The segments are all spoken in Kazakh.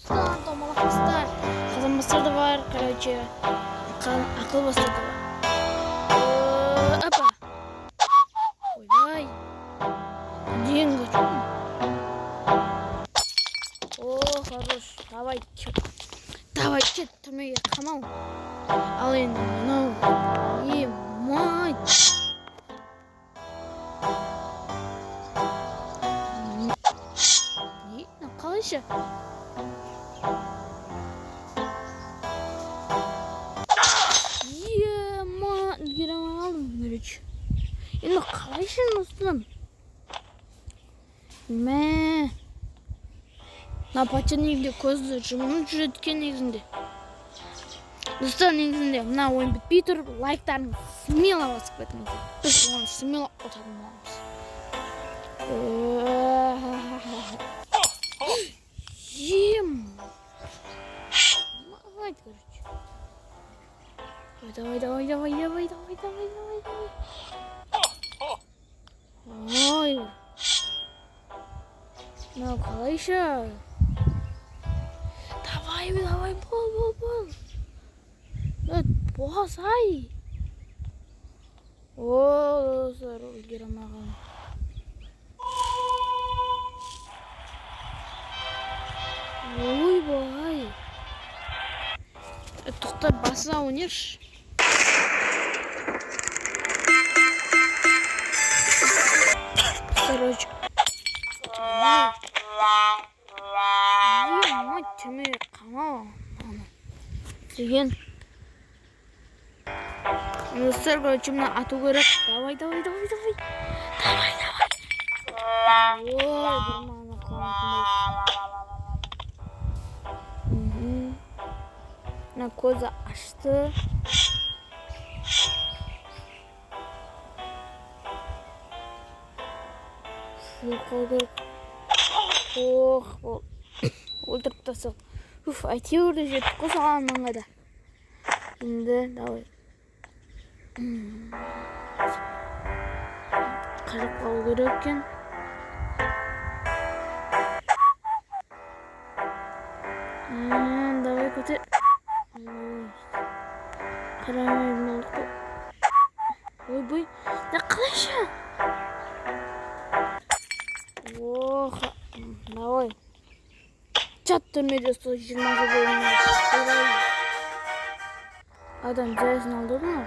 Домалақ құстар. Қазан бастар да бар, короче. Ақыл бастар да бар. Опа. Ой-ой. День зачем? О, хорош. Давай, чет. Давай, чет. Түрмеге қамал. Ал енді мынау. Май. Қалайша? Енді қалайша ностым? Мә. На патша негізінде көзді жұмын жүреткен негізінде. Достар негізінде мына ойын бітпей тұрып, лайктарын смело басып кетіңіздер. Біз оған смело отатын боламыз. Давай, короче. Давай. Ой. Ну, қалайша? Давай, бол. Боғас, ай. О, достар, үлгер амаған. Ой, бай. Тоқтап баса өнерш. Короче. Мать, түрме қамал. Деген. Достар, короче, мына ату керек. Давай. Ой, бір мана қамал. На көзі ашты. Қолдыр. Ох, өлтіріп тасыл. Әйтеуір де жетіп қосаған маңғада. Енді, давай. Қарап қалу керек екен. Давай көтер. Қарамай болдық. Ой, да қалайша? Ох, давай. Чат түрмеде 120 бөлімі. Адам жайсын алдырды ма?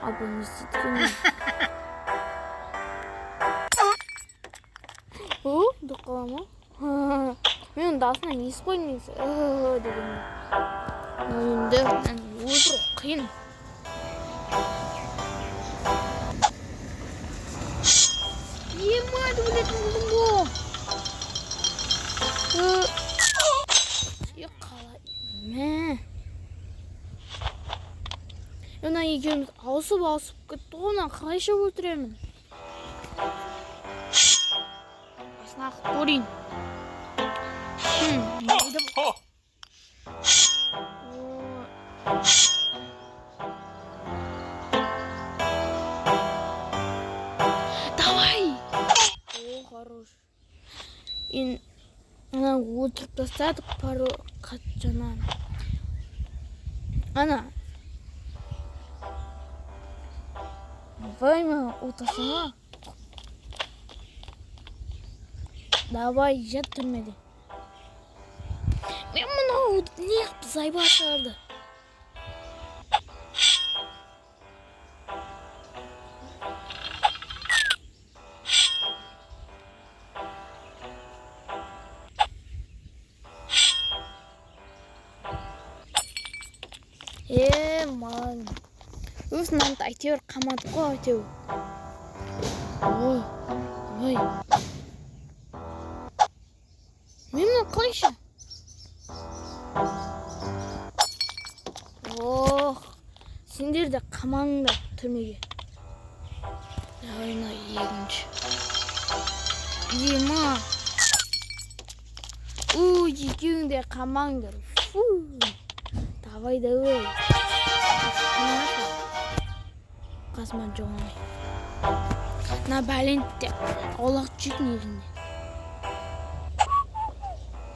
Абон істеткені. О, дұққала ма? Мен дасына ес қоймейсі. Дегенде. Енді отыру қиын. Емайды білетін бұлдың бұл. Қалай. Мә. Өна екеуміз ауысып кетті ғона қалайша өлтіремін. Асына ақып көрейін. Давай! О, хорош. Ана өлтіріп тастадық пару қатжанан. Ана. Давай ма отасыңа. Давай, жат түрмеде. Мен мұнау не қыпты зайба шығарды. Ман. Өзінен әйтеуір қамады қой әйтеуір. Ой. Мен мұны қалайша? Ох, сендер де қамаңдар түрмеге. Ойна егінші. Ема. Екеуің де қамаңдар. Давай. Қасман жоғамай. На бәлентте олақ жүк негінде.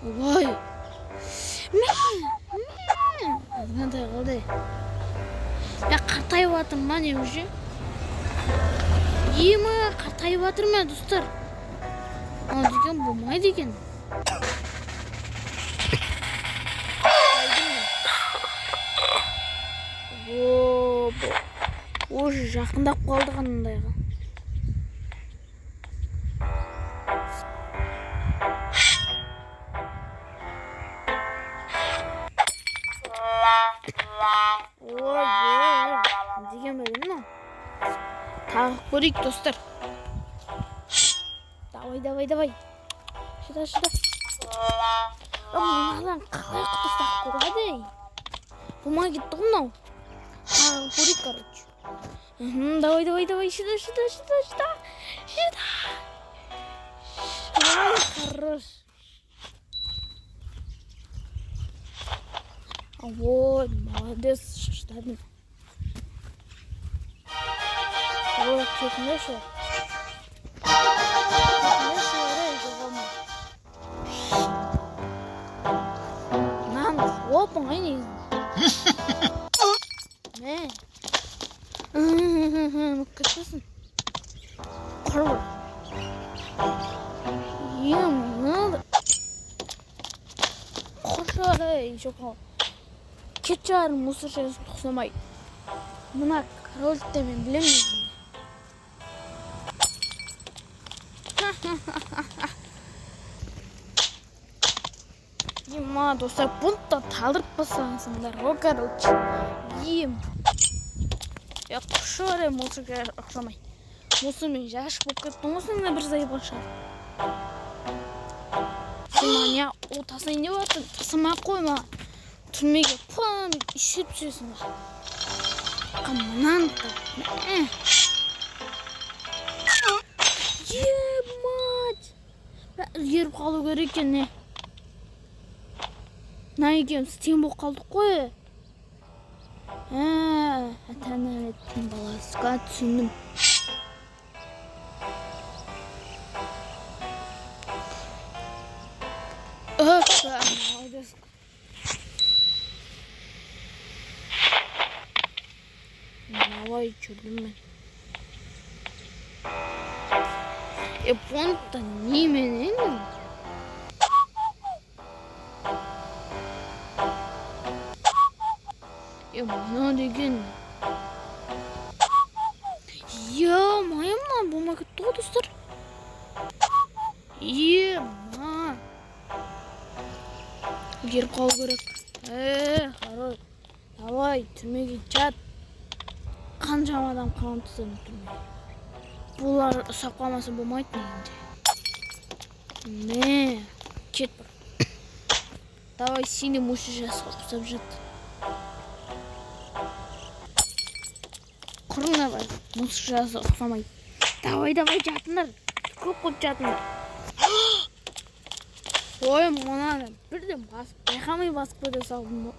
Vay. Azғантай қалды. Қартайып жатырмын ма не уже? Ема қартайып жатырмын ма достар? Ана деген болмайды екен. Уже жақындап қалды қандайға. Деген бәлем мынау. Тағып көрейік достар. Давай. Шыда. Мынадан қалай құтыстақ болады? Болмай кетті ғой мынау. Тағып көрейік, короче. Давай. Шыда. Хорош. Вот, молодец, шыдадым. Вот, кетмеші. Опын ғой негізін. Көшесін. Құрбы. Мынады. Қошары, жоққа. Кетчарын мұсыр шайысын тұқсамай. Мұна корольдікті мен білемін. Ема, достар, бұнтта талдырып басаңсыңдар, о, короче. Құшары мұсыр шайысын ұқсамай. Мұсы мен жаш болып кеттің осыңда бір зайып ашар. Сен мания, о тасайын деп атын, тасыма қойма. Түрмеге пам ішіп түсесің ба. Қамынан да. Мать! Үлгеріп қалу керек екен, не? Екеуміз тең болып қалдық қой. Ата-аналеттің баласыға түсіндім. Молодец. Давай, жүрдім мен. Понта неменен? Мына деген. Майымна болмай кетті ғой достар. Ма. Келіп қалу керек. Қарай. Давай, түрмеге жат. Қаншама адам қалан тұсаны түрмеге. Бұлар ұсап қалмаса болмайды менде. Кет бір. Давай, сені мұшы жасқа құсап жат. Құрыңа бар, мұшы жасқа құсамайды. Давай, жатындар. Көп жатындар. Ой, мұнаны бірден басып, байқамай басып көде салдым ба.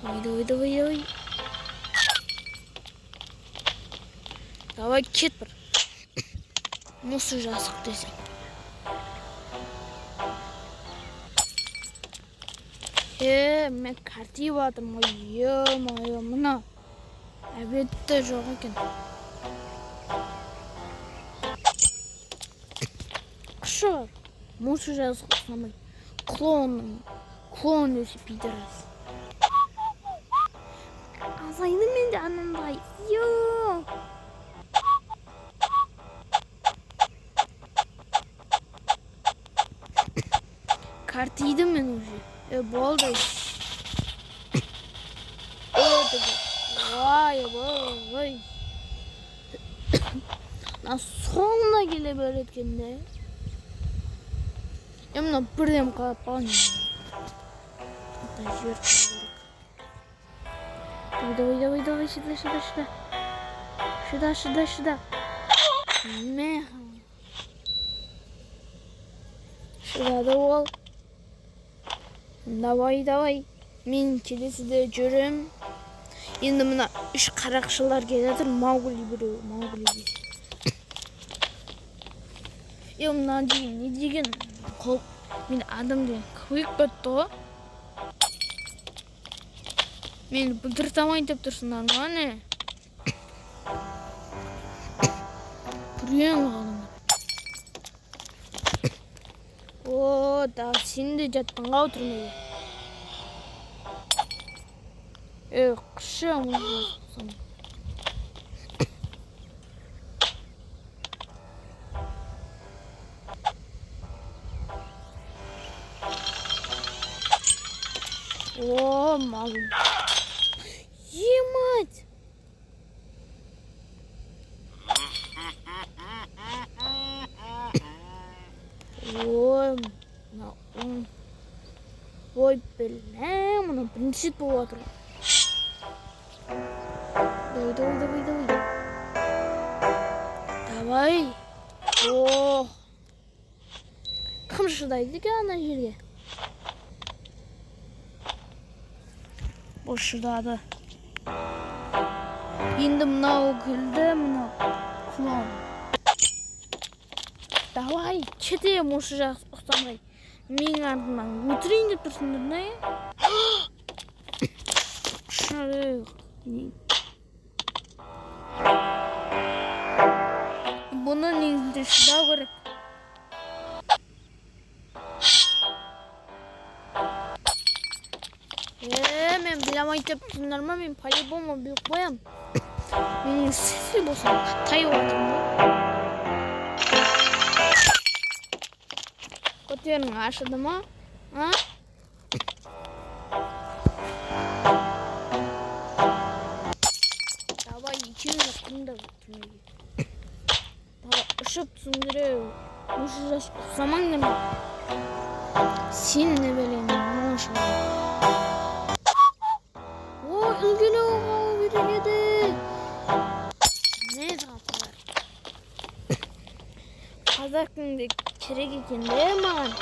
Давай. Давай, кет бір. Мұсы жасық десең. Мен картиып атырмын ғой. Мұна әбетті жоқ екен. Құшыр. Мұсы жасық ұсамай. Клоун өсі пидерас. Азайды мен де анандай. Картиді мен уже. Болды. Vay. Sonuna gele böyle etkende. Emna birden kalıp kalın. Давай, сюда. Сюда да ол. Давай. Мен келесіде жүрім. Енді мына үш қарақшылар келедір. Маугли біреу. мына деген не деген қол мен адам деген көбейіп кетті ғой. Мені бүлдірте алмайын деп тұрсыңдар ма не? Күрең қалыңдар. О, да сен де жаттың ау түрмеге. Қышам ұзақсың. О, малым. Емать! Ой, ой, білем, мұны бірінші болып отыр. Давай. О, кім шыдайды екен ана жерге? Бұл шыдады. Енді мынау күлді, мынау құлам. Давай, кетем осы жақ ұқтамай. Мен артымнан өтірейін деп тұрсыңдар не? Шырық. Бұны негізінде шыдау керек. Мен білемай деп тұрсыңдар ма? Мен по-любому біліп қоям. Менің сізі болсам қаттай отырмын. Көтерің ашыды ма? Давай, екеуі жақында түрмеге. Давай, ұшып түсіндіреу. Осы жас ұқсамаңдар ма? Сен не білейін, мұны шығар. О, үлгілі оғау береді. Не ғапылар? Қазақтың керек екен де маған.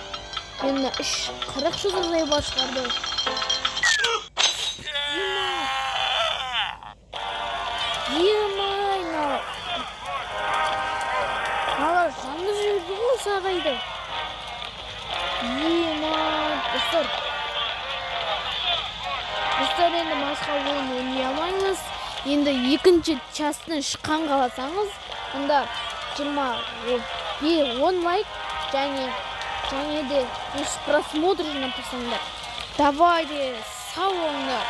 Енді 40 жылдай башқарды. Емай, Ала жанды жүрді ғой сағайды. Емай, достар. Достар, енді басқа ойын ойнай алмаймыз. Енді екінші частын шыққан қаласаңыз, онда 10 лайк және де просмотр жинап тұрсаңдар. Давай де, сау болыңдар.